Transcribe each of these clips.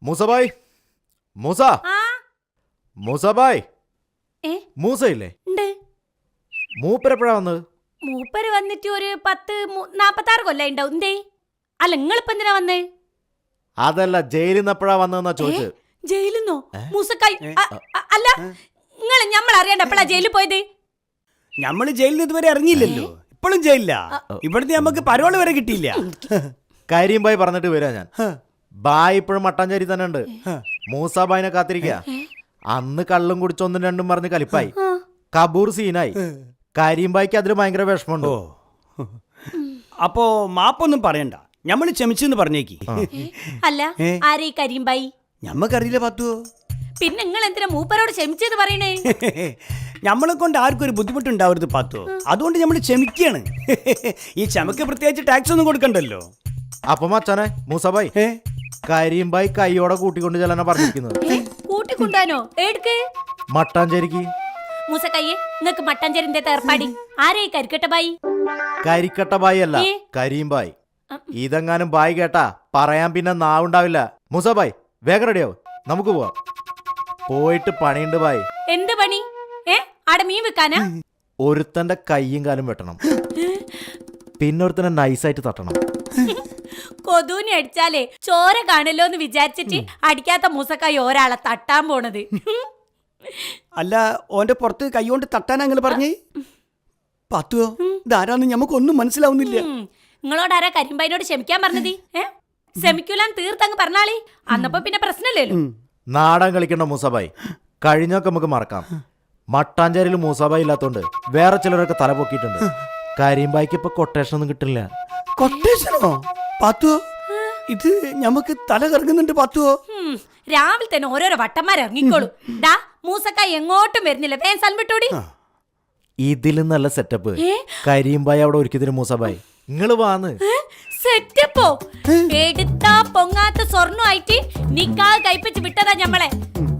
മൂസബായ്, മൂസ, മൂസബായ്, മൂസയില്ലേ? മൂപ്പരെപ്പോഴാ വന്നത്? മൂപ്പര് വന്നിട്ട് ഒരു 10-46 കൊല്ലം ഉണ്ടാവും. എന്തേ? അല്ല, നിങ്ങളിപ്പോ എന്തിനാ വന്നേ? അതല്ല, ജയിലിൽ നിന്ന് എപ്പോഴാ വന്നതെന്നാ ചോദിച്ചത്. ജയിലിന്നോ? മൂസക്കായി അല്ല, നിങ്ങൾ ഞമ്മൾ അറിയാണ്ട് എപ്പോഴാ ജയിലിൽ പോയത്? ഞമ്മള് ജയിലിൽ നിന്ന് ഇതുവരെ ഇറങ്ങിയില്ലല്ലോ. ഇപ്പോഴും ജയിലില്ല. ഇവിടുത്തെ നമുക്ക് പരോള് വരെ കിട്ടിയില്ല. കരിയും പറഞ്ഞിട്ട് വരാ ഞാൻ. ബായ് ഇപ്പോഴും മട്ടാഞ്ചേരി തന്നെ ഉണ്ട്. മൂസാബായിനെ കാത്തിരിക്കുക. അന്ന് കള്ളും കുടിച്ചൊന്നും രണ്ടും പറഞ്ഞ് കലിപ്പായി. കബൂർ സീനായി. കരിയുംബായിക്ക് അതിന് ഭയങ്കര വിഷമമുണ്ട്. അപ്പോ മാപ്പൊന്നും പറയണ്ട, ഞമ്മള് ക്ഷമിച്ചെന്ന് പറഞ്ഞേക്ക്. അല്ല, ആരേ കരിയുംബായി? ഞമ്മക്കറിയില്ല പത്തുവോ. പിന്നെ നിങ്ങൾ എന്തിനാ മൂപ്പരോട് ക്ഷമിച്ചത് പറയണേ? ഞമ്മളെ കൊണ്ട് ആർക്കും ഒരു ബുദ്ധിമുട്ടുണ്ടാവരുത് പത്തുവോ, അതുകൊണ്ട് ഞമ്മള് ക്ഷമിക്കാണ്. ഈ ക്ഷമക്ക് പ്രത്യേകിച്ച് ടാക്സ് ഒന്നും കൊടുക്കണ്ടല്ലോ. അപ്പൊ മച്ചാനെ മൂസബായ്, കരിയുംബായി കൈയോടെ കൂട്ടിക്കൊണ്ട് ചെല്ലാനാ പറഞ്ഞിരിക്കുന്നത്. കൂട്ടിക്കൊണ്ടാനോ? എടുക്ക്. മട്ടാഞ്ചേരിക്ക്. മൂസക്കയ്യെ, നിങ്ങക്ക് മട്ടാഞ്ചേരിന്റെ ഏർപ്പാടി. ആരേ കരിക്കട്ടബായി? കരിക്കട്ടബായി അല്ല, കരിയുംബായി. ഇതെങ്ങാനും ബായ് കേട്ടാ പറയാൻ പിന്നെ നാവുണ്ടാവില്ല. മൂസബായ്, വേഗം റെഡിയാവും, നമുക്ക് പോവാം. പോയിട്ട് പണിയുണ്ട് ബായ്. എന്ത് പണി? ആടെ മീൻ വെക്കാനാ? ഒരുത്തന്റെ കയ്യും കാലും വെട്ടണം, പിന്നെ ഒരുത്തനെ നൈസായിട്ട് തട്ടണം. കൊതൂനി അടിച്ചാലേ ചോര കാണല്ലോ എന്ന് വിചാരിച്ചിട്ട് അടിക്കാത്ത മൂസക്കായി ഒരാളെ തട്ടാൻ പോണത്. അല്ല, ഓന്റെ പുറത്ത് കൈകൊണ്ട് തട്ടാൻ അങ്ങനെ പറഞ്ഞേ പത്തുവോ? ഇതാരാന്ന് ഞമ്മക്കൊന്നും മനസ്സിലാവുന്നില്ല. നിങ്ങളോട് ആരാ കരിമ്പായിനോട് ക്ഷമിക്കാൻ പറഞ്ഞത്? ക്ഷമിക്കൂലാന്ന് തീർത്തങ്ങ് പറഞ്ഞാളി, അന്നപ്പോ പിന്നെ പ്രശ്നമില്ലല്ലോ. നാടൻ കളിക്കണ്ട മൂസബായ്, കഴിഞ്ഞൊക്കെ നമുക്ക് മറക്കാം. മട്ടാഞ്ചേരിയിൽ മൂസബായ് ഇല്ലാത്തോണ്ട് വേറെ ചിലരൊക്കെ തല പൊക്കിയിട്ടുണ്ട്. കരിമ്പായിക്ക് ഇപ്പൊ കൊട്ടേഷൻ ഒന്നും കിട്ടില്ല. കൊട്ടേഷനോ പത്തുവോ? ഇത് ഞമ്മക്ക് തല കറങ്ങുന്നുണ്ട് പത്തുവോ. രാവിലെ തന്നെ ഓരോരോ വട്ടന്മാരിറങ്ങിക്കോളൂ. ഡാ, മൂസക്കായി എങ്ങോട്ടും വരുന്നില്ല, വേഗം സൽമിട്ടോടി. ഇതിലും നല്ല സെറ്റപ്പ് കരിമ്പായി അവിടെ ഒരുക്കിയതിന് മൂസബായ്. നിങ്ങള് വാന്ന്. സെറ്റപ്പോ? എടുത്താ പൊങ്ങാത്ത സ്വർണ്ണമായിട്ട് നിക്കാഹ് കഴിപ്പിച്ച് വിട്ടതാ ഞമ്മളെ.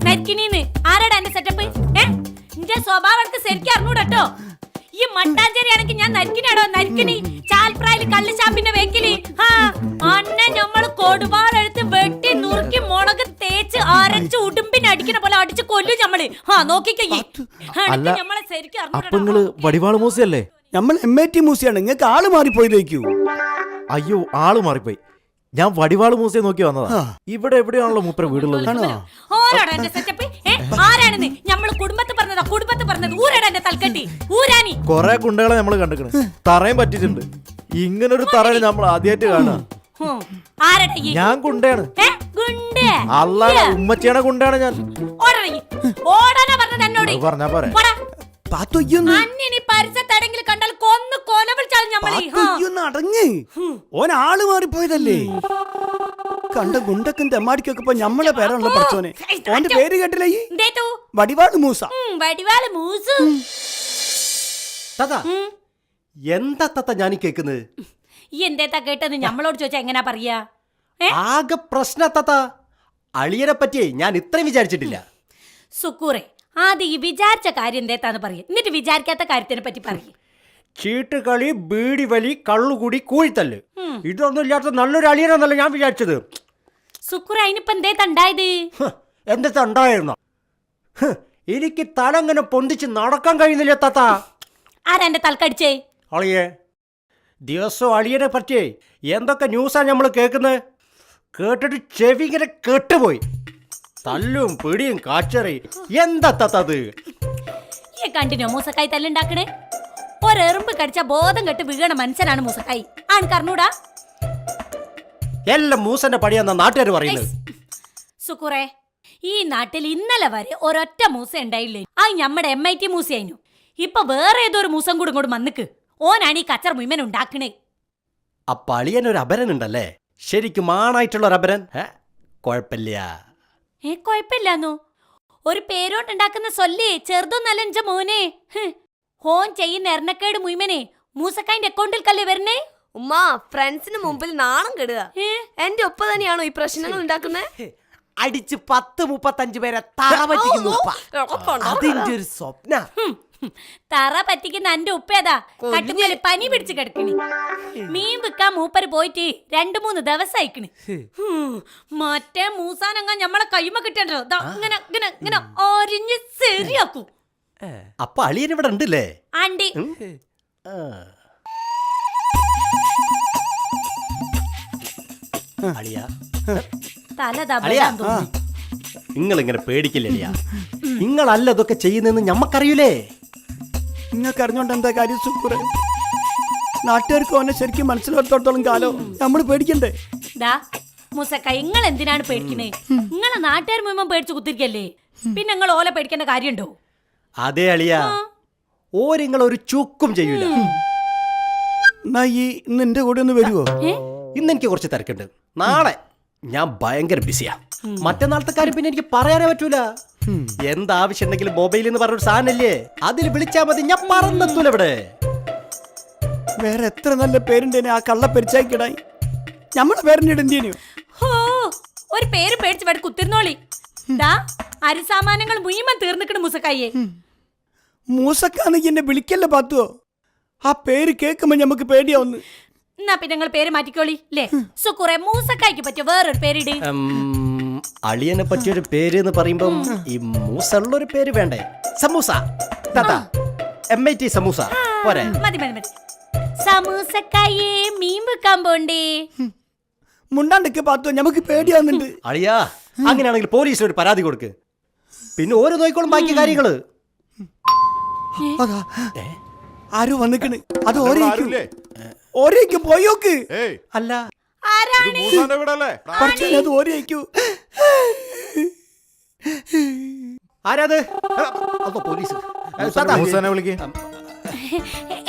നരിക്കിനീന്ന് ആരാടാ എന്റെ സെറ്റപ്പ്? എന്റെ സ്വഭാവം ശരിക്കും അറിഞ്ഞൂടട്ടോ. ഈ മട്ടാഞ്ചേരി ആണെങ്കിൽ ഞാൻ നരിക്കിനാടോ? നരിക്കിനി ചാൽപ്രായില് കള്ള് ഷാപ്പിന്റെ വെക്കില് അന്നെ ഞമ്മള് കൊടുപാടെടുത്ത് വെട്ടി നുറുക്കി മുളക് തേച്ച് അരച്ച് ഉടുമ്പിന് അടിക്കണ പോലെ അടിച്ച് കൊല്ലും ഞമ്മള്. നോക്കിക്കേ, ഞമ്മളെ ശരിക്കും അപ്പൊ നിങ്ങള് വടിവാള് മൂസയല്ലേ? നമ്മൾ MAT മൂസിയാണ്. നിങ്ങൾക്ക് ആള് മാറിപ്പോയതേക്കൂ. അയ്യോ, ആള് മാറിപ്പോയി. ഞാൻ വടിവാള് മൂസയെ നോക്കി വന്നതാ. ഇവിടെ എവിടെയാണല്ലോ മൂപ്പര വീടുള്ളത്. കൊറേ ഗുണ്ടകളെ നമ്മള് കണ്ടിട്ടുണ്ട്, തറയും പറ്റിട്ടുണ്ട്. ഇങ്ങനൊരു തറ നമ്മൾ ആദ്യമായിട്ട് കാണാ. ഞാൻ ഗുണ്ടയാണ്. അല്ല, ഉമ്മച്ചിയാണ് ഗുണ്ടയാണ് ഞാൻ. പറഞ്ഞാ പോരെ. ഓനാള് മാറിപ്പോയതല്ലേ? കണ്ട ഗുണ്ടക്കും തെമ്മാടിക്കൊക്കെ ഇപ്പൊ ഞമ്മളെ പേരാണല്ലോ പഠിച്ചോനെ. ഓന്റെ പേര് കേട്ടില്ലേ? വടിവാള് മൂസ. വടിവാള് മൂസ. എന്താ തത്ത ഞാനീ കേക്കുന്നത്? ഈ എന്തേത്താ കേട്ടെന്ന് ഞമ്മളോട് ചോദിച്ചാ എങ്ങനാ പറയാ? ആകെ പ്രശ്ന തത്ത. അളിയനെ പറ്റിയേ ഞാൻ ഇത്രയും വിചാരിച്ചിട്ടില്ല. സുക്കൂറെ, ആദ്യം ഈ വിചാരിച്ച കാര്യം എന്തേത്താന്ന് പറയും, എന്നിട്ട് വിചാരിക്കാത്ത കാര്യത്തിനെ പറ്റി പറയും. ചീട്ടുകളി, ബീഡി വലി, കള്ളുകൂടി, കൂഴിത്തല്ല്, ഇതൊന്നും ഇല്ലാത്ത നല്ലൊരു അളിയനാന്നല്ല ഞാൻ വിചാരിച്ചത്. സുക്കൂറെ, അതിനിപ്പോ എന്തേത്താ ഉണ്ടായത്? എന്താ ഉണ്ടായിരുന്നോ? എനിക്ക് തലങ്ങനെ പൊന്തിച്ച് നടക്കാൻ കഴിയുന്നില്ല താത്ത. ആരാ എന്റെ തലക്കടിച്ചേ? അളിയെ, ദിവസവും അളിയനെ പറ്റിയേ എന്തൊക്കെ ന്യൂസാ നമ്മൾ കേൾക്കുന്നത്. കേട്ടിട്ട് ചെവി ഇങ്ങനെ കെട്ടുപോയി. തല്ലും പിടിയും കാച്ചറി. എന്താ തത്തത്? ഈ കണ്ടിന്യൂ മൂസക്കായി തല്ലുണ്ടാക്കണേ? ഒരെറുമ്പ് കടിച്ച ബോധം കെട്ട് വീഴണ മനുഷ്യനാണ് മൂസക്കായി. ആൺകറിഞ്ഞൂടാ? എല്ലാം മൂസന്റെ പടിയാന്ന നാട്ടുകാർ പറയുന്നത്. സുക്കുറേ, ഈ നാട്ടിൽ ഇന്നലെ വരെ ഒരൊറ്റ മൂസ ഉണ്ടായില്ലേ? ആ ഞമ്മടെ MIT മൂസയായിരുന്നു. ഇപ്പൊ വേറെ ഏതോ ഒരു മൂസം കൂടെ ഇങ്ങോട്ട് മന്നിക്ക്. ഓനാണ് ഈ കച്ചർ മുഴുവൻ ഉണ്ടാക്കണേ. അപ്പൊ അളിയനൊരു അപരൻ ഉണ്ടല്ലേ? ശരിക്കും ആണായിട്ടുള്ള ഒരു അപരൻ? കൊഴപ്പില്ല. കൊഴപ്പില്ലാന്നോ? ഒരു പേരോണ്ടുണ്ടാക്കുന്ന സൊല്ലേ ചെറുതൊന്നല്ല എന്റെ മോനെ. ഹോൻ ചെയ്യുന്ന എറണക്കേട് മുഴുവനെ മൂസക്കായിന്റെ അക്കൗണ്ടിൽ കല്ലേ വരണേ. ഉമ്മ, ഫ്രണ്ട്സിന് മുമ്പിൽ നാണം കെടുക. എന്റെ ഒപ്പം തന്നെയാണോ ഈ പ്രശ്നങ്ങൾ ഉണ്ടാക്കുന്നത്? അടിച്ച് 10-35 പേരെ തറ പറ്റിക്കുന്നു. അതിന്റെ ഒരു സ്വപ്ന. തറ പറ്റിക്കുന്ന എന്റെ ഉപ്പേതാ കട്ടുമേല് പനി പിടിച്ച് കിടക്കണ്. മീൻ വിൽക്കാൻ മൂപ്പര് പോയിട്ട് 2-3 ദിവസം അയക്കണ്. മറ്റേ മൂസാനങ്ങ ഞമ്മളെ കൈമ കിട്ടണ്ടോ ഇങ്ങനെ ഇങ്ങനെ ഇങ്ങനെ ഒരിഞ്ഞ് ശരിയാക്കൂ. അപ്പൊ അളിയൻ ഇവിടെ ഉണ്ടല്ലേ? ആണ്ടി അളിയ തല അളിയാ. തബലാൻ തോന്നി. നിങ്ങൾ ഇങ്ങനെ പേടിക്കില്ല അളിയ. നിങ്ങളല്ല ഇതൊക്കെ ചെയ്യുന്നതെന്ന് ഞമ്മക്കറിയൂലേ? നിങ്ങൾക്ക് അറിഞ്ഞോണ്ട് എന്താ കാര്യം സുക്കൂറെ? നാട്ടുകാർക്ക് ഓനെ ശരിക്കും മനസ്സിലാത്തോളം കാലം നമ്മൾ പേടിക്കണ്ടേ? ദാ മൂസക്ക നിങ്ങൾ എന്തിനാണ് പേടിക്കണേ? നിങ്ങളെ നാട്ടുകാർ മുഴുവൻ പേടിച്ച് കുത്തിരിക്കല്ലേ, പിന്നെ നിങ്ങൾ ഓല പേടിക്കേണ്ട കാര്യമുണ്ടോ? അതെ അളിയ, ഓരിങ്ങൾ ഒരു ചുക്കും ചെയ്യൂല. എന്നാ ഈ ഇന്ന് എന്റെ കൂടെ ഒന്ന് വരുവോ? ഇന്ന് എനിക്ക് കുറച്ച് തിരക്കുണ്ട്. നാളെ ഞാൻ ഭയങ്കര ബിസിയാ. മറ്റന്നാളത്തെ കാര്യം പിന്നെ എനിക്ക് പറയാനേ പറ്റൂല. എന്താവശ്യം ഉണ്ടെങ്കിലും മൊബൈൽ എന്ന് പറഞ്ഞൊരു സാധനല്ലേ, അതിൽ വിളിച്ചാ മതി. ഞാൻ പറന്നെത്തൂല ഇവിടെ. വേറെ എത്ര നല്ല പേരുണ്ടേനെ ആ കള്ള പരിച്ചായിക്കിടായി. നമ്മളെ പേരിന്റെ ഇടേനു. ഹോ, ഒരു പേര് പേടിച്ച് ഇവിടെ കുത്തിരുന്നോളി. ദാ അരിസാമാനങ്ങൾ മുഴുവൻ തീർന്നിക്കണ് മൂസക്കായെ. മൂസക്കാന്ന് എന്നെ വിളിക്കല്ലേ പാത്തുവോ? ആ പേര് കേൾക്കുമ്പോ നമുക്ക് പേടിയാവുന്നു. എന്നാ പിന്നെ നിങ്ങൾ പേര് മാറ്റിക്കോളി ല്ലേ. സുക്കുറെ മൂസക്കായ്ക്ക് പറ്റിയ വേറൊരു പേരിട്. അളിയനെ പറ്റിയൊരു പേര് എന്ന് പറയുമ്പം ഈ മൂസുള്ളൊരു പേര് വേണ്ടേ? സമൂസ. MIT സമൂസ പോരെ? മതി മതി മതി. സമൂസക്കായെ മീൻ വെക്കാൻ പോണ്ടേ? മുണ്ടാണ്ടൊക്കെ പാത്തുവോ, നമുക്ക് പേടിയാവുന്നുണ്ട്. അളിയാ, അങ്ങനെയാണെങ്കിൽ പോലീസിന് ഒരു പരാതി കൊടുക്ക്. പിന്നെ ഓരോ നോയിക്കോളും ബാക്കി കാര്യങ്ങള്. അതാ ആരോ വന്നിക്കണ്. അത് ഓരേക്ക് പോയോക്ക്. അല്ല ആരാണ്? പഠിച്ചാൽ അത് ഓരേക്കൂ. ആരാത്? അതോ പോലീസ്? മൂസനെ വിളിക്ക്.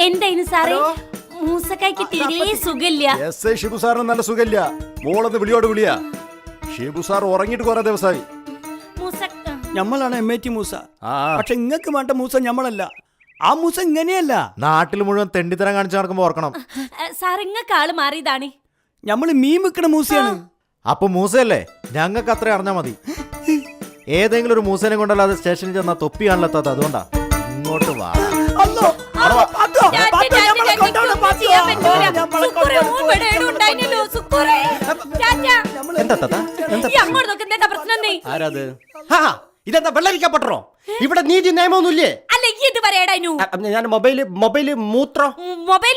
എന്തായിരുന്നു സാറേ? മൂസക്കായ്ക്ക് തീരെ സുഖമില്ല. ഷിബു സാറിന് നല്ല സുഖമില്ല. മോളെന്ന് വിളിയോട് വിളിയാ. ഷിബു സാർ ഉറങ്ങിയിട്ട് കുറെ ദിവസമായി. ഞമ്മളാണ് MIT മൂസ. പക്ഷെ ഇങ്ങക്ക് വേണ്ട മൂസ ഞമ്മളല്ല. ആ മൂസ ഇങ്ങനെയല്ല. നാട്ടിൽ മുഴുവൻ തെണ്ടിത്തരം കാണിച്ചു നടക്കുമ്പോ ഓർക്കണം. സാർ ഇങ്ങക്ക് ആള് മാറിയതാണ്. ഞമ്മള് മീൻ വിൽക്കണ മൂസയാണ്. അപ്പൊ മൂസയല്ലേ? ഞങ്ങൾക്ക് അത്ര അറിഞ്ഞാ മതി. ഏതെങ്കിലും ഒരു മൂസനെ കൊണ്ടല്ലാതെ സ്റ്റേഷനിൽ ചെന്നാ തൊപ്പി കാണിലെത്താത്ത. അതുകൊണ്ടാ ഇങ്ങോട്ട് വാ. അല്ലോ, പാത്തുവോ, പാത്തുവോ, ഞമ്മളെ കൊണ്ടോണം പാത്തുവോ. എന്താ താത്ത? ആരാത്? ഇതെന്താ വെള്ളരിക്കപ്പെട്ടറോ? ഇവിടെ നീതി നിയമമൊന്നുമില്ലേ? അല്ല ഇത് പറയടാനു. ഞാൻ മൊബൈല് മൂത്രം ഈ മൊബൈൽ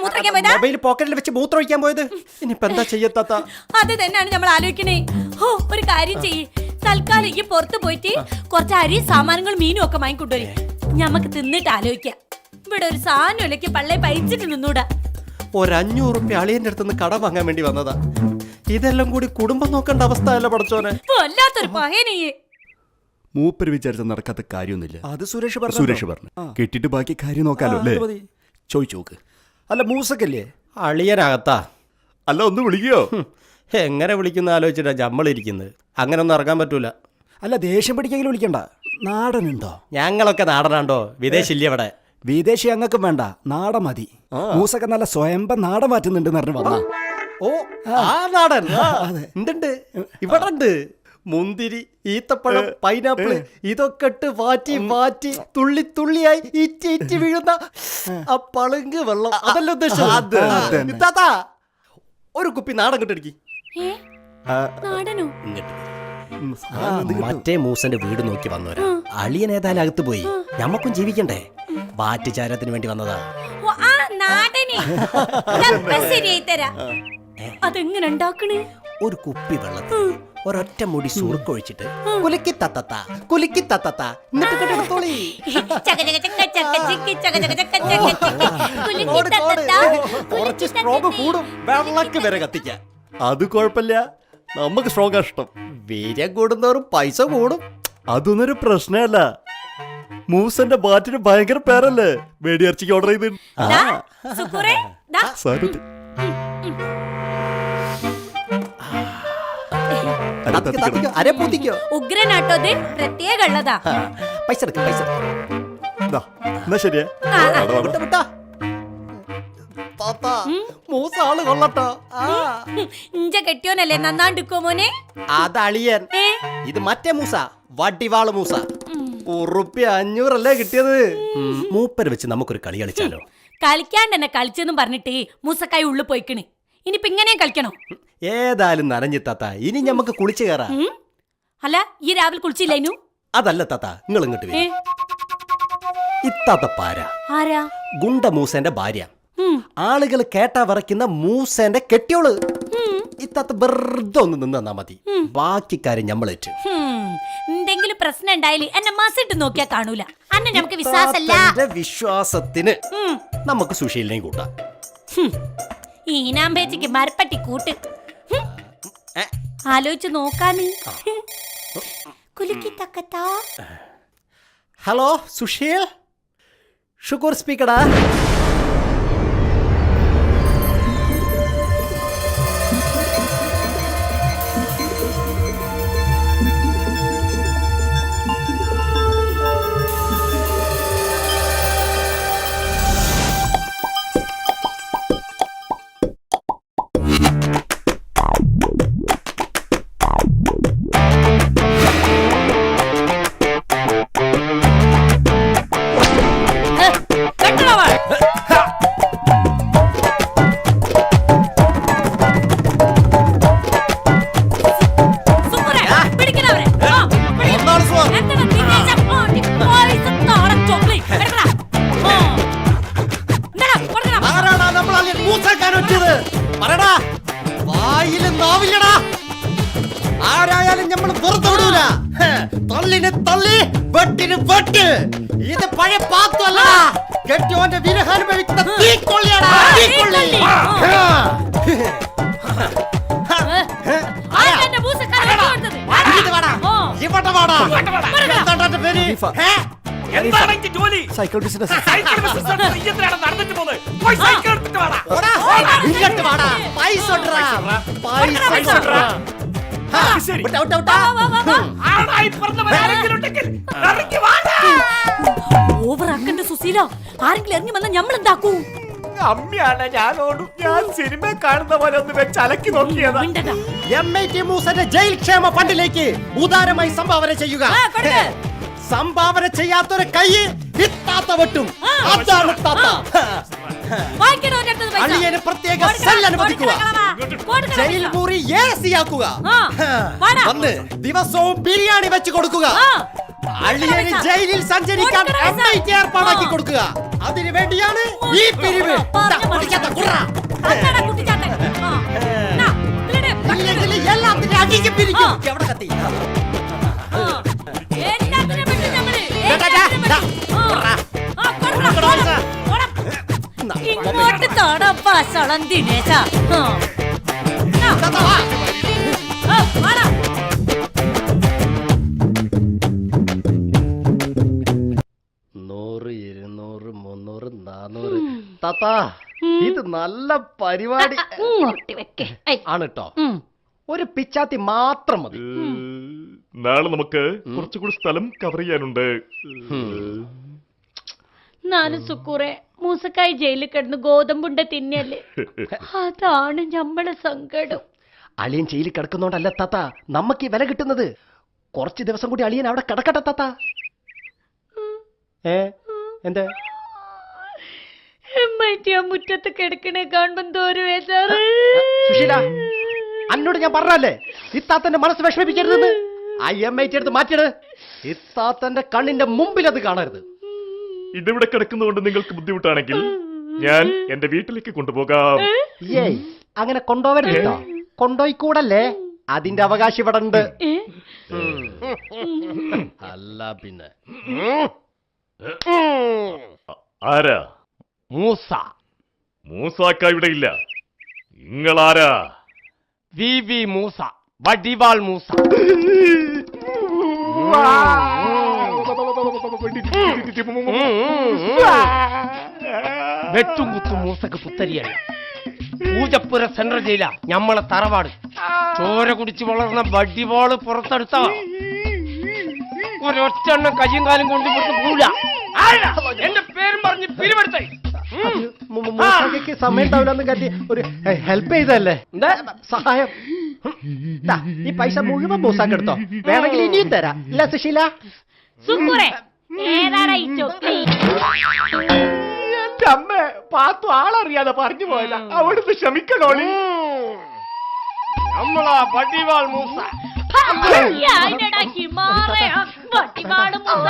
മൂത്രക്കാൻ പോയതാ? മൊബൈൽ പോക്കറ്റിൽ വെച്ച് മൂത്രം ഒഴിക്കാൻ പോയത്. ഇനിയിപ്പോ എന്താ ചെയ്യത്താത്ത? അത് തന്നെയാണ് നമ്മൾ ആലോചിക്കണേ. ഓ, ഒരു കാര്യം ചെയ്യ്. തൽക്കാലം ഈ പുറത്ത് പോയിട്ട് കുറച്ച് അരി സാമാനങ്ങൾ മീനും ഒക്കെ വാങ്ങിക്കൊണ്ടുവരും. ഞമ്മക്ക് തിന്നിട്ട് ആലോചിക്കാം. ഇവിടെ ഒരു സാധനമില്ലക്ക് പള്ളേ പയിച്ചിട്ട് നിന്നൂടാ. ₹500 അളിയന്റെ അടുത്തുനിന്ന് കടം വാങ്ങാൻ വേണ്ടി വന്നതാ. ഇതെല്ലാം കൂടി കുടുംബം നോക്കേണ്ട അവസ്ഥ അല്ല പടച്ചോനെ. വല്ലാത്തൊരു പഹനീ. മൂപ്പര് വിചാരിച്ച നടക്കാത്ത കാര്യമൊന്നുമില്ല. അത് സുരേഷ് പറഞ്ഞു കിട്ടിട്ട് ബാക്കി കാര്യം നോക്കാലോ അല്ലേ? ചോദിച്ചു നോക്ക്. അല്ല മൂസക്കല്ലേ? അളിയനകത്താ. അല്ല ഒന്ന് വിളിക്കോ? എങ്ങനെ വിളിക്കുന്ന ആലോചിച്ചിട്ടാ നമ്മളിരിക്കുന്നത്. അങ്ങനെ ഒന്നും ഇറങ്ങാൻ പറ്റൂല. അല്ല ദേഷ്യം പിടിക്കെങ്കിലും വിളിക്കണ്ട. നാടനുണ്ടോ? ഞങ്ങളൊക്കെ നാടനാണ്ടോ? വിദേശില്ല ഇവിടെ. വിദേശി അങ്ങക്കും വേണ്ട, നാടൻ മതി. മൂസൊക്കെ നല്ല സ്വയംഭം നാടൻ മാറ്റുന്നുണ്ട് വന്ന. ഓ, ആ നാടൻ ഉണ്ട്. ഇവിടെ ഉണ്ട്. മുന്തിരി, ഈത്തപ്പഴം, പൈനാപ്പിള് ഇതൊക്കെ ഇട്ട് വാറ്റി തുള്ളി തുള്ളിയായി ഇറ്റി വീഴുന്ന ആ പളുങ്ക് വെള്ളം. അതല്ല ഉദ്ദേശിച്ചത്. ഒരു കുപ്പി നാടൻ കിട്ടടിക്ക്. നാടനോ? മറ്റേ മൂസന്റെ വീട് നോക്കി വന്നവരാ. അളിയൻ ഏതായാലും അകത്ത് പോയി. ഞമ്മക്കും ജീവിക്കണ്ടേ? വാറ്റുചാരത്തിന് വേണ്ടി വന്നതാ. അതെങ്ങനെ ഉണ്ടാക്കണേ? ഒരു കുപ്പി വെള്ളത്തിൽ ഒരൊറ്റ മുടി സുറുക്കൊഴിച്ചിട്ട് കുലുക്കി തത്തത്ത എന്നിട്ട് കെട്ടെടുത്തോളി. കുറച്ച് സ്ട്രോങ് കൂടും. വെള്ളക്ക് വരെ കത്തിക്കാൻ. അത് കുഴപ്പമില്ല, നമുക്ക് സ്ട്രോങ് ഇഷ്ടം. വീര്യം കൂടുന്നവരും പൈസ കൂടും. അതൊന്നൊരു പ്രശ്നമല്ല. മൂസന്റെ ബാറ്റിന് ഭയങ്കര പേരല്ലേ? വേടിയിറച്ചിക്ക് ഓർഡർ ചെയ്ത് ഉഗ്രനാട്ടോ. പ്രത്യേക ഉള്ളതാ. പൈസ എന്നാ ശരിയാ. മൂസ ആള് കൊള്ളട്ടോ. ഇഞ്ച കെട്ടിയോനല്ലേ നന്നാണ്ടിക്കോ മോനെ? അതളിയൻ. ഇത് മറ്റേ മൂസ, വടിവാള് മൂസ. 500 കിട്ടിയത്. മൂപ്പര് വെച്ച് നമുക്കൊരു കളി കളിച്ചാലോ? കളിക്കാണ്ട് എന്നെ കളിച്ചെന്നും പറഞ്ഞിട്ട് മൂസക്കായി ഉള്ളിൽ പോയിക്കണ്. ഇനിയിപ്പൊ ഇങ്ങനെയും കളിക്കണോ? ഏതായാലും നനഞ്ഞ് താത്ത, ഇനി ഞമ്മക്ക് കുളിച്ചു കയറാ. അല്ല, ഈ രാവിലെ കുളിച്ചില്ലേനു? അതല്ല താത്ത, നിങ്ങൾ ഇങ്ങോട്ട് വരും. ഇത്താത്ത പാര ആരാ? ഗുണ്ട മൂസന്റെ ഭാര്യ. ആളുകൾ കേട്ടാ വിറയ്ക്കുന്ന മൂസന്റെ കെട്ടിയോള്. ഇത്താത്ത വെറുതെ ഒന്ന് നിന്നാ മതി, ബാക്കി കാര്യം ഞമ്മളേറ്റ്. എന്തെങ്കിലും പ്രശ്നം ഉണ്ടായാലും എന്നെ മസിട്ട് നോക്കിയാ കാണൂല. അന്നെ നമുക്ക് വിശ്വാസല്ല. വിശ്വാസത്തിന് നമുക്ക് സുശീലിനെയും കൂട്ടാം. ഈനാമ്പേച്ചിക്ക് മരപ്പട്ടി കൂട്ട്. ആലോചിച്ച് നോക്കാന്ന്. കുലുക്കി തക്കത്താ. ഹലോ സുശീൽ, ഷുക്കൂർ സ്പീക്കടാ. ആരായാലും നമ്മൾ വെറുതെ വിടൂല. തള്ളിന് തള്ളി, വെട്ടിന് വെട്ട്. ഇത് പഴയ പാത്തല്ല, കെട്ടിയോന്റെ വിരഹാനുഭവിക്കുന്ന തീക്കൊള്ളിയാടാ, തീക്കൊള്ളി. Cycle business. ഓവറാക്കണ്ട സുശീല, ആരെങ്കിലും ഇറങ്ങി വന്നാൽ നമ്മൾ എന്താക്കൂ? അമ്മയാണ് ഞാനോടും. ഞാൻ സിനിമ കാണുന്ന പോലെ ഒന്ന് വെച്ച് അലക്കി നോക്കിയതാ. MIT മൂസന്റെ ജയിൽ ക്ഷേമ ഫണ്ടിലേക്ക് ഉദാരമായി സംഭാവന ചെയ്യുക. സംഭാവന ചെയ്യാത്തൊരു കൈ ഇത്താത്ത വെട്ടും. അതാണ് താത്ത. അളിയന് പ്രത്യേക സെൽ അനുവദിക്കുക. ജയിൽ മുറി AC ആക്കുക. വന്ന് ദിവസവും ബിരിയാണി വെച്ച് കൊടുക്കുക. അളിയന് ജയിലിൽ സഞ്ചരിക്കാൻ MIT ഏർപ്പാടാക്കി കൊടുക്കുക. അതിനു വേണ്ടിയാണ് ഈ പിരിവ്. എല്ലാത്തിനും അടിക്ക് പിരിക്കും. എവിടെ കത്തി? ഇങ്ങോട്ട് തൊടപ്പാ സളം ദിനേശ. 100, 200, 300, 400. താത്ത, ഇത് നല്ല പരിപാടി ആണ് കേട്ടോ. ഒരു പിച്ചാത്തി മാത്രം മതി. നാളെ നമുക്ക് കുറച്ചുകൂടി സ്ഥലം കവർ ചെയ്യാനുണ്ട്. നാല് സുക്കൂറെ മൂസക്കായി ജയിലിൽ കിടന്ന് ഗോതമ്പുണ്ട തിന്നല്ലേ. അതാണ് നമ്മളെ സങ്കടം. അളിയൻ ജയിലിൽ കിടക്കുന്നോണ്ടല്ല താത്ത നമുക്ക് ഈ വില കിട്ടുന്നത്. കുറച്ച് ദിവസം കൂടി അളിയൻ അവിടെ കിടക്കട്ടെ താത്ത. എന്താ മുറ്റത്ത് കിടക്കണേ കാണുമ്പോ ഒരു വേദാറ്. സുശീല, അന്നോട് ഞാൻ പറഞ്ഞല്ലേ ഇത്താത്തന്റെ മനസ്സ് വിഷമിപ്പിക്കരുതെന്ന്. ആ MIT എടുത്ത് മാറ്റിയത്. ഇത്താത്തന്റെ കണ്ണിന്റെ മുമ്പിൽ അത് കാണരുത്. ഇതിവിടെ കിടക്കുന്നതുകൊണ്ട് നിങ്ങൾക്ക് ബുദ്ധിമുട്ടാണെങ്കിൽ ഞാൻ എന്റെ വീട്ടിലേക്ക് കൊണ്ടുപോകാം. ഏയ്, അങ്ങനെ കൊണ്ടുപോവരുത്. കൊണ്ടുപോയിക്കൂടല്ലേ, അതിന്റെ അവകാശം ഇവിടെ ഉണ്ട്. അല്ല പിന്നെ ആരാ? മൂസ. മൂസാക്ക ഇവിടെ ഇല്ല. നിങ്ങളാരാ? VV മൂസ, വടിവാൾ മൂസ. വെട്ടും കുത്തും മൂസക്ക് പുത്തരിയല്ല. പൂജപ്പുര സെൻട്രൽ ജയില ഞമ്മളെ തറവാട്. ചോര കുടിച്ച് വളർന്ന വടിവാള് പുറത്തെടുത്ത ഒരൊറ്റെണ്ണം കയ്യും കാലും കൊണ്ട് പൂല. എന്റെ പേരും പറഞ്ഞ് പിരിവെടുത്തേ. സമയം ഉണ്ടാവില്ലെന്ന് കരുതി ഒരു ഹെൽപ്പ് ചെയ്തല്ലേ. എന്താ സഹായം? ഈ പൈസ മുഴുവൻ മൂസാക്ക് എടുത്തോ, വേണമെങ്കിൽ ഇനിയും തരാം. ഇല്ല സുശീല? സുക്കുറെ ഏതാടാ ഈ ചൊക്കി? എന്റെ അമ്മ പാത്തു ആളറിയാതെ പറഞ്ഞു പോയതാ. അവിടുന്ന് ക്ഷമിക്കണോളി. നമ്മളാ വടിവാൾ മൂസ. അതിനടാ ഹിമാറേ, വട്ടിവാള് മൂസ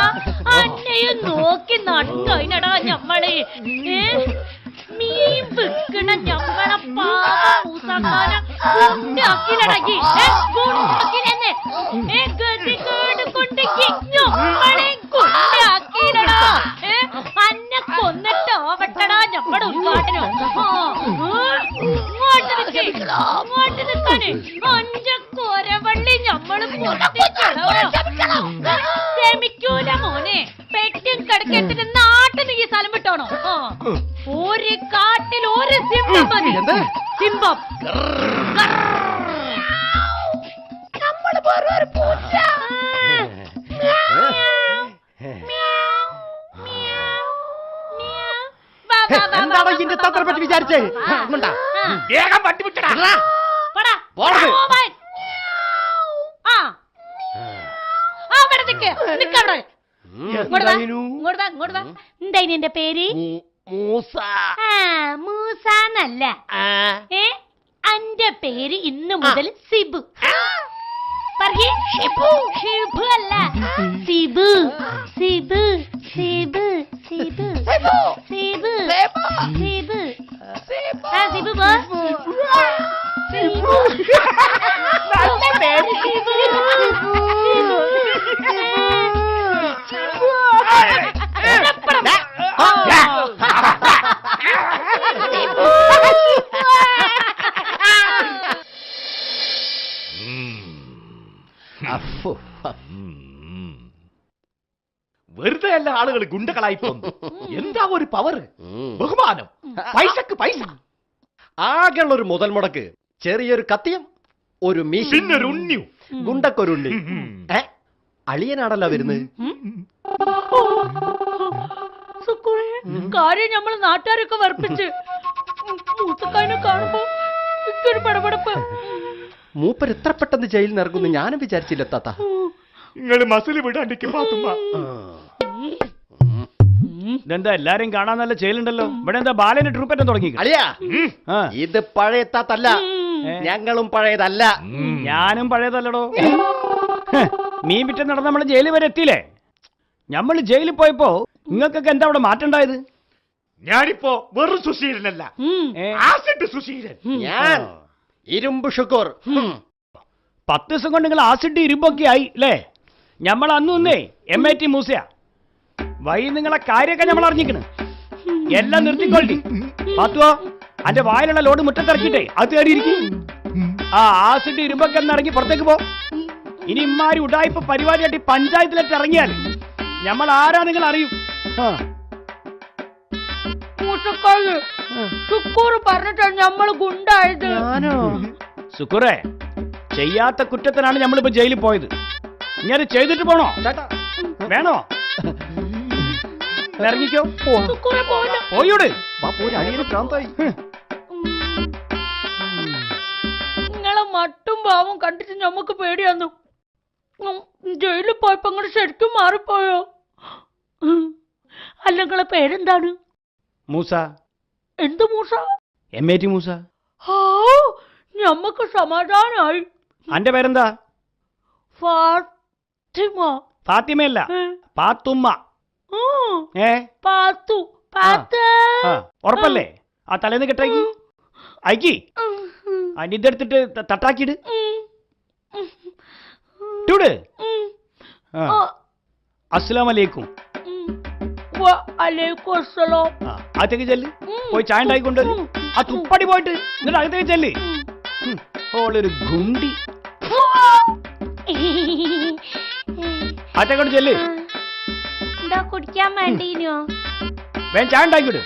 അന്നെയും നോക്കി നടക്കടാ ഞമ്മള്. മീൻ വിൽക്കണ ഞമ്മളെ പാവ മൂസക്കാനെ ഗുണ്ടാക്കിലടക്കി, ഗുണ്ടാക്കിലെന്ന് ഗതികേട് കൊണ്ട് ഞമ്മളെ ഗുണ്ടാക്കിലടാ. അന്നെ കൊന്നിട്ടാവട്ടടാ ഞമ്മടെ ഉദ്ഘാടനം. ഇങ്ങോട്ട് നിൽക്കാന് അഞ്ച കൊരവള്ളി ഞമ്മള് ക്ഷമിക്കൂല മോനെ. പെട്ടും കിടക്കെട്ടിന് നാട്ടിൽ ഈ സ്ഥലം വിട്ടോണോ? ഒരു കാട്ടിൽ ഒരു സിംഹം മതി. സിംഹം നമ്മള് വേറൊരു പൂച്ച. എന്താണ് ഇതിന്റെ തന്ത്രത്തെ പറ്റി വിചാരിച്ചേ? വേഗം വണ്ടി വിട്ടടാ. എന്തായി എന്റെ പേര്? മൂസ. മൂസാന്നല്ല, അന്റെ പേര് ഇന്നു മുതൽ സിബു. പറയേ, ഷിബു അല്ല, സിബു. സിബു സിബു സിബു സിബു സിബു. ആ സിബു പോ. സിബു നല്ല പേര്. സിബു വെറുതെ അല്ല ആളുകൾ ഗുണ്ടകളായി പോന്നു. എന്താ ഒരു പവർ, ബഹുമാനം, പൈസക്ക് പൈസ. ആകെയുള്ള ഒരു മുതൽ മുടക്ക് ചെറിയൊരു കത്തിയും ഒരു മീശ, പിന്നൊരു ഉണ്ണിയും. ഗുണ്ടക്കൊരുണ്ണി. അളിയനാണല്ലോ വരുന്നത്. കാര്യം നമ്മള് നാട്ടുകാരൊക്കെ വർപ്പിച്ച് മൂസക്കാനെ കാണുമ്പോ ഒരു പടപടപ്പ്. മൂപ്പർ എത്ര പെട്ടെന്ന് ജയിലിൽ ഇറങ്ങുന്നു ഞാനും വിചാരിച്ചില്ല താത്ത. നിങ്ങള് മസിൽ വിടാണ്ടിക്ക് പാത്തുമ്മ. ഇതെന്താ എല്ലാരും കാണാൻ നല്ല ചേലുണ്ടല്ലോ. ഇവിടെ എന്താ ബാലന് ട്രൂപ്പറ്റം തുടങ്ങി? അളിയാ, ഇത് പഴയ താത്തല്ല, ഞങ്ങളും പഴയതല്ല. ഞാനും പഴയതല്ലടോ. മീൻ വിറ്റ് നടന്ന് നമ്മള് ജയിലിൽ വരെ എത്തിയില്ലേ? നമ്മള് ജയിലിൽ പോയപ്പോ നിങ്ങൾക്കൊക്കെ എന്താ അവിടെ മാറ്റം ഉണ്ടായത്? ഞാനിപ്പോ വെറും സുശീലനല്ല, ആസിഡ് സുശീലൻ. ഞാൻ ഇരുമ്പ് ഷുക്കൂർ. 10 ദിവസം കൊണ്ട് നിങ്ങൾ ആസിഡ് ഇരുമ്പൊക്കെ ആയി അല്ലേ? നമ്മൾ അന്നേ MIT മൂസയാ. വഴി നിങ്ങളെ കാര്യമൊക്കെ നമ്മൾ അറിഞ്ഞിക്കണ്. എല്ലാം നിർത്തിക്കൊള്ളി. പാത്തുവോ, അന്റെ വായിലുള്ള ലോഡ് മുറ്റത്തിറക്കിട്ടേ അത് കയറിയിരിക്കും. ആ ആസിഡ് ഇരുമ്പൊക്കെ ഇറങ്ങി പുറത്തേക്ക് പോ. ഇനി ഇമാരി ഉടായ്പ പരിപാടിയായിട്ട് പഞ്ചായത്തിലേക്ക് ഇറങ്ങിയാൽ നമ്മൾ ആരാ നിങ്ങൾ അറിയും. പറഞ്ഞിട്ടാണ് നമ്മള് ഗുണ്ടായത്. സുക്കുറേ, ചെയ്യാത്ത കുറ്റത്തിനാണ് നമ്മളിപ്പോ ജയിലിൽ പോയത്. ഇങ്ങനെ ചെയ്തിട്ട് പോണോ? വേണോ? ഇറങ്ങിക്കോ. പോയൂട്. നിങ്ങളെ മട്ടും ഭാവം കണ്ടിട്ട് ഞമ്മക്ക് പേടിയാന്നു. ജയിലിൽ പോയപ്പോ ഇങ്ങോട്ട് ശരിക്കും മാറിപ്പോയോ? അല്ല, നിങ്ങളെ പേരെന്താണ്? മൂസ. എന്ത് മൂസ? MIT മൂസ. ഞമ്മക്ക് സമാധാനായി. അന്റെ പേരെന്താ? ഫാത്തിമ. ഫാത്തിമയല്ല, പാത്തുമ്മ. പാത്തു. ഉറപ്പല്ലേ? ആ തലേന്ന് കെട്ടാക്കി അയക്കി ഇതെടുത്തിട്ട് തട്ടാക്കിട്. അസ്സലാമലൈക്കും. അകത്തേക്ക് ചെല്ല്. പോയി ചായ ഉണ്ടായിക്കൊണ്ട് ആ തുപ്പടി പോയിട്ട് എന്നിട്ട് അകത്തേക്ക് ചെല്ല്. ഓളൊരു ഗുണ്ടി. അകത്തേക്കോട്ട് ചെല്ല്. എന്താ കുടിക്കാൻ വേണ്ടീനോ? വേഗം ചായ ഉണ്ടായിക്കോട്ട്.